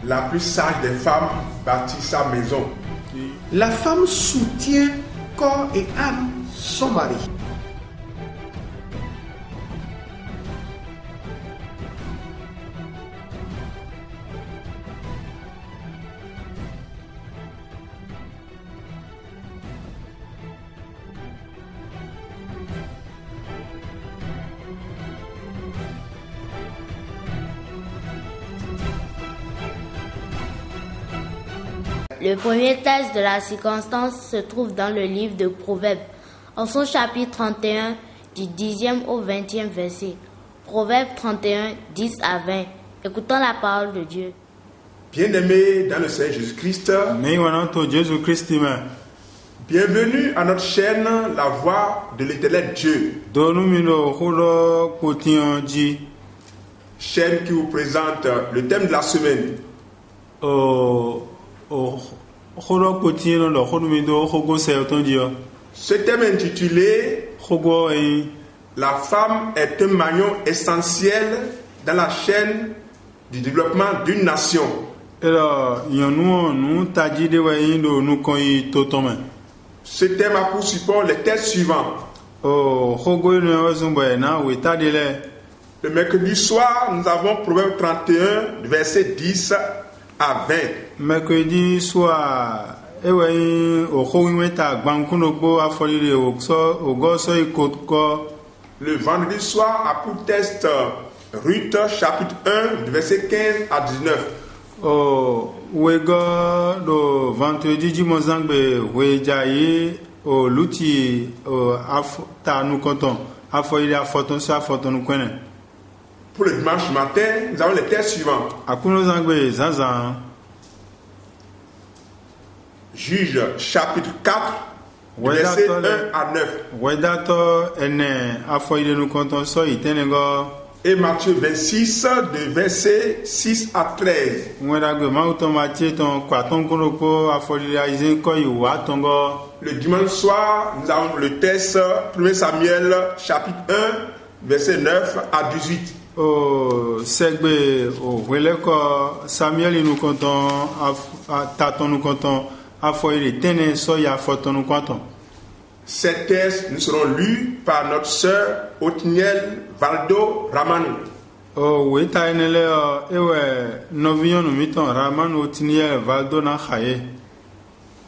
La plus sage des femmes bâtit sa maison. La femme soutient corps et âme son mari. Le premier texte de la circonstance se trouve dans le livre de Proverbes, en son chapitre 31, du 10e au 20e verset. Proverbes 31, 10 à 20. Écoutons la parole de Dieu. Bien-aimés dans le Seigneur Jésus-Christ, bienvenue à notre chaîne La Voix de l'Éternel Dieu. Chaîne qui vous présente le thème de la semaine. Ce thème intitulé La femme est un maillon essentiel dans la chaîne du développement d'une nation. Ce thème a pour support les textes suivants. Le mercredi soir, nous avons Proverbe 31, verset 10 à 20. Mercredi soir, le vendredi soir a pour texte Ruth chapitre 1, verset 15 à 19. Pour le dimanche matin, nous avons les textes suivants. Juge chapitre 4, verset 1 à 9. Et Matthieu 26, de verset 6 à 13. Le dimanche soir, nous avons le texte 1 Samuel chapitre 1, verset 9 à 18. Ces textes nous seront lus par notre sœur Othniel Valdo Ramani.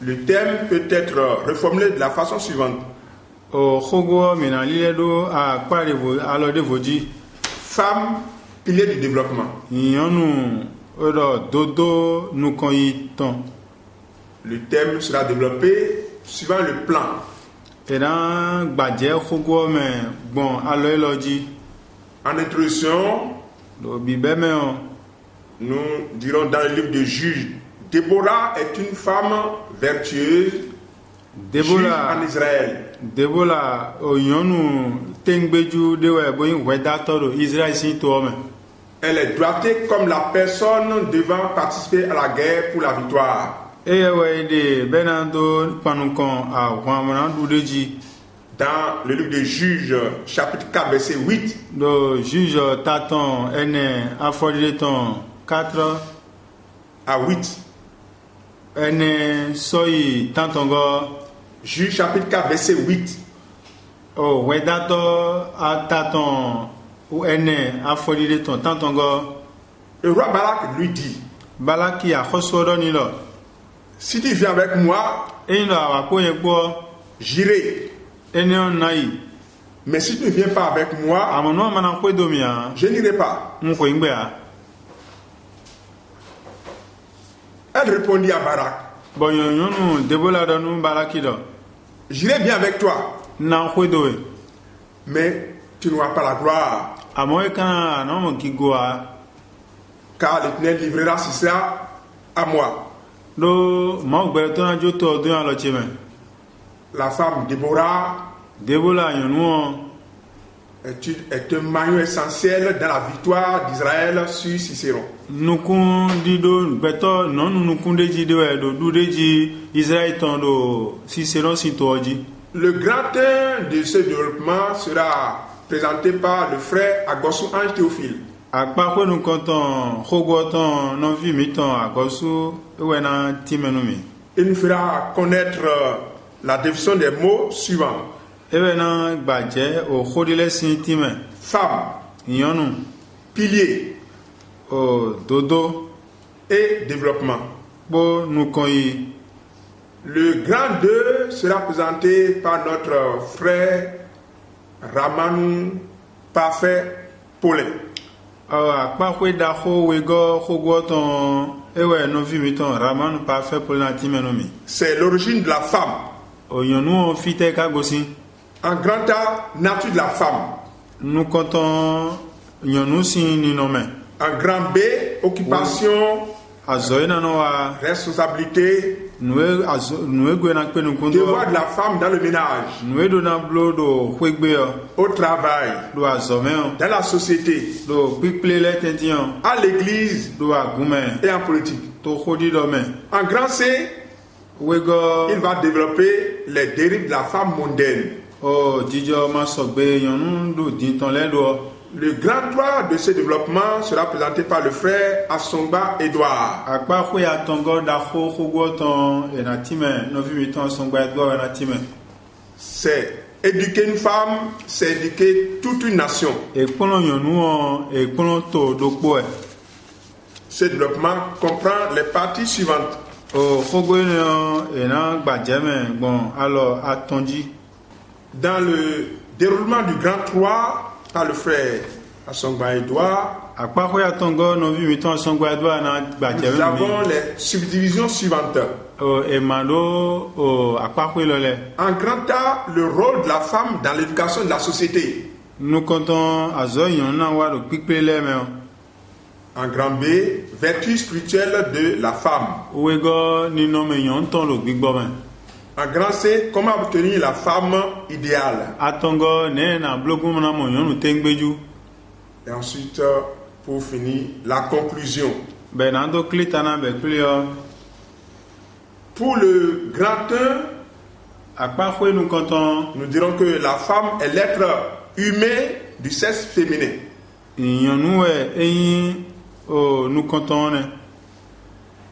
Le thème peut être reformulé de la façon suivante. Femme, pilier du développement. Le thème sera développé suivant le plan. En introduction, nous dirons dans le livre de Juges, Déborah est une femme vertueuse, juge en Israël. Elle est droitée comme la personne devant participer à la guerre pour la victoire. Dans le livre de Juges, chapitre 4, verset 8. À 8. Juges, chapitre 4, verset 8. Le roi Balak lui dit, si tu viens avec moi, j'irai. Mais si tu ne viens pas avec moi, je n'irai pas. Elle répondit à Barak, j'irai bien avec toi, mais tu n'auras pas la gloire, car l'Éternel livrera cela à moi. La femme Déborah est un maillon essentiel dans la victoire d'Israël sur Cicéron. Le grand thème de ce développement sera présenté par le frère Agosu Ange Théophile. Akpa nous content, Rogoton, non vi miton, Agosu, Wena Timenumi. Il nous fera connaître la définition des mots suivants. Ewena Badje, au Rodile Sintime. Femme, Yonou, pilier au Dodo, et développement. Bo nous koyi. Le grand 2 sera présenté par notre frère Raman Parfait Paulin. Akpa da ho wego Rogoton, Ewe non vi miton, Raman Parfait Paulin Timenomi. C'est l'origine de la femme. O Yonou, Fite Kagosi. En grand A, nature de la femme. Nous comptons Yonou si ni nommé. En grand B, occupation, Azoina noa. responsabilité, Nous gwenak pe nous comptons. devoir de la femme dans le ménage, Nous donnons blodo, Huegbeo, au travail, do azomeo, dans la société, do Bigple les tentions, à l'église do Agoumen, et en politique. to Hodi Dome. En grand C, Wego, il va développer les dérives de la femme mondaine. oh, Didio Masobé, Yonou, do Dinton Ledo. Le grand 3 de ce développement sera présenté par le frère Assomba Edouard. Akpa Hui Atongo, Daho, Hugoton, et Natime, Novimiton, Songba Edouard, et Natime. C'est éduquer une femme, c'est éduquer toute une nation. Et Kono Yonou, et Kono To, Dokboe. Ce développement comprend les parties suivantes. Oh, Hugoton, et Nan Badjeme, bon, alors, attendu. Dans le déroulement du grand 3, par le frère Assomba Edouard, Akpa Hui Atongo, Novimiton, Songba Edouard, et Badjeme. nous avons les subdivisions suivantes. Oh, et Mando, oh, Akpa Hui Lole. En grand A, le rôle de la femme dans l'éducation de la société. Nous comptons à Zoyon, Nawa, le Bigple les mains. En grand B, vertu spirituelle de la femme. Wego, ni nomme Yonton, le Big Bomen. En grand C, comment obtenir la femme idéale. Atongo, ne na blogum na mo yonu tengbeju. Et ensuite, pour finir, la conclusion. Benando klitana be klio. Pour le grand 1, Akpa Hui nous comptons. nous dirons que la femme est l'être humain du sexe féminin. Yonu o nous comptons ne.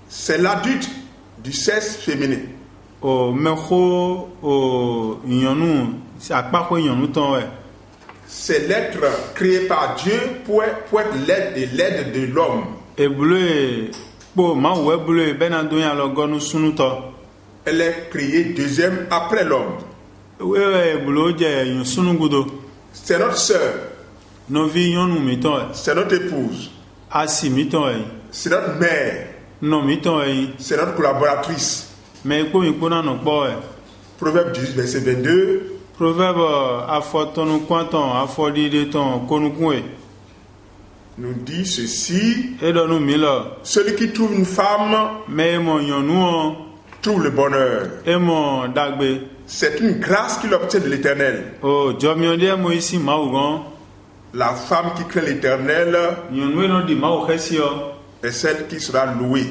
C'est l'adulte du sexe féminin. O meho o yonu, Akpa Hui yonu ton C'est l'être créé par Dieu pour être l'aide et l'aide de l'homme. E bleu po ma we bleu benando ya lo gonu sunuto. Elle est créée deuxième après l'homme. We bleu je yun sunugudo. C'est notre sœur, No vi yonu miton. c'est notre épouse, Asi miton c'est notre mère, no miton c'est notre collaboratrice. mais ko mi kuna no po Proverbe 18, verset 22. Proverbe afotonu kwanton afodide ton konukun Nous dit ceci: e donu milo celui qui trouve une femme me mo yonu trouve le bonheur. e mo dagbe C'est une grâce qu'il obtient de l'Éternel. o jomionde mo isi mawugon La femme qui craint l'Éternel yonu no di mawu hesio est celle qui sera louée.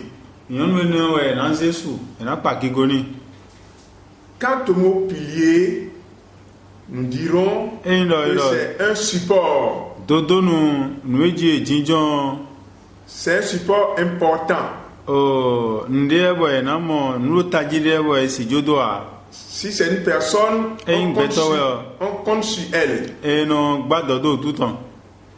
yonu no we na zesu na pakigoni Quant au mot pilier, nous dirons e ndo que c'est un support. dodonu nueji jinjon C'est un support important. o ndie boy na mo nu tajide boy si jodoa Si c'est une personne, on compte sur elle. e no gbadodo tuton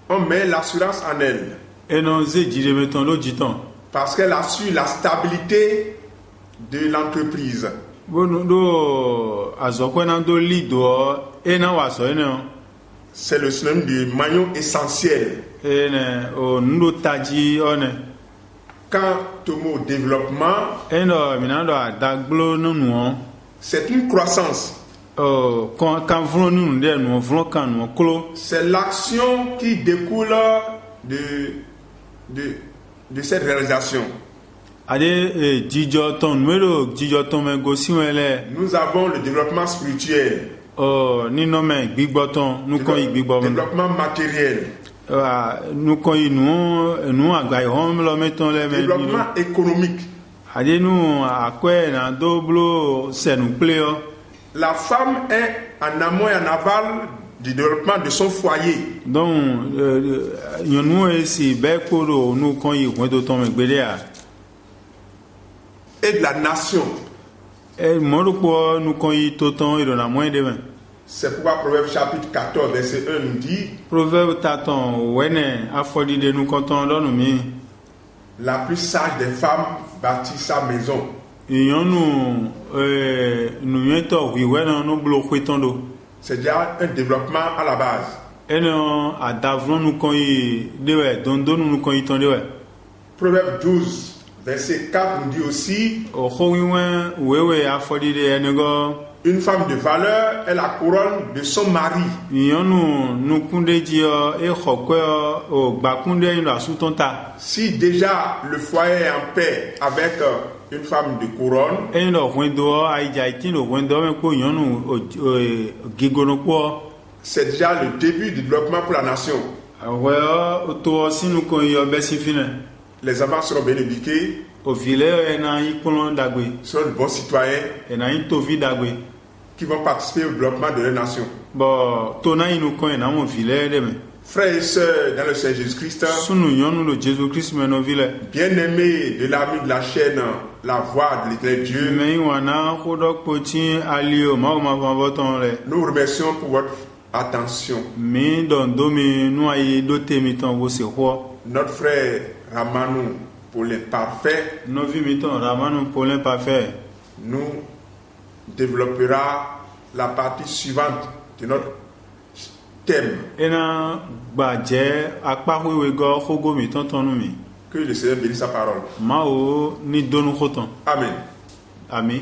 On met l'assurance en elle. e no zejide meton lo jiton Parce qu'elle assure la stabilité de l'entreprise. bonu do azokwena do lido e na waso ene C'est le synonyme du maillon essentiel. ene o ndo taji one Quant au mot développement, eno minando adaglo nunu c'est une croissance. o kan vlo nunu de nu vlo kan nu klo C'est l'action qui découle de cette réalisation. ade jijo ton mero jijo ton me gosiwele Nous avons le développement spirituel, o nino me gbigboton nu kon igbigbo développement matériel, nu kon nu agba hom lo meton le me développement économique. ade nu akwe na doblo senu pleo La femme est en amont et en aval du développement de son foyer. Donc nyɔnu esi bɛ kpo ɖo nu kɔn yi wɛn do tɔn me gbe ɖe ya. Et de la nation. Mɔɖokpɔ nu kɔn yi to tɔn yi ɖona mɔɛ ɖe me. C'est pourquoi Proverbe chapitre 14 verset 1 nous dit. Proverbe tatɔn wɛnɛ afɔɖiɖe nu kɔntɔn lɔnu mi. La plus sage des femmes bâtit sa maison. Nyɔnu nunyɛtɔ hui wɛnɛ nu blo xoetɔn do. C'est déjà un développement à la base. Eno adavlɔ nu kɔn yi ɖe wɛ dondonu nu kɔn yi tɔn ɖe wɛ. Proverbe 12 verset 4 nous dit aussi. Oxowiwɛ wewe afɔɖiɖe enegɔ. Une femme de valeur est la couronne de son mari. Si déjà le foyer est en paix avec une femme de couronne, c'est déjà le début du développement pour la nation. Les enfants seront bien éduqués, seront de bons citoyens qui vont participer au développement de la nation. Frères et sœurs dans le Seigneur Jésus-Christ, bien-aimés de l'ami de la chaîne, la voix de l'Éternel Dieu, nous vous remercions pour votre attention. Notre frère Ramanou pour l'imparfait nous développera la partie suivante de notre thème. Que le Seigneur bénisse sa parole. Amen. Amen. Amen.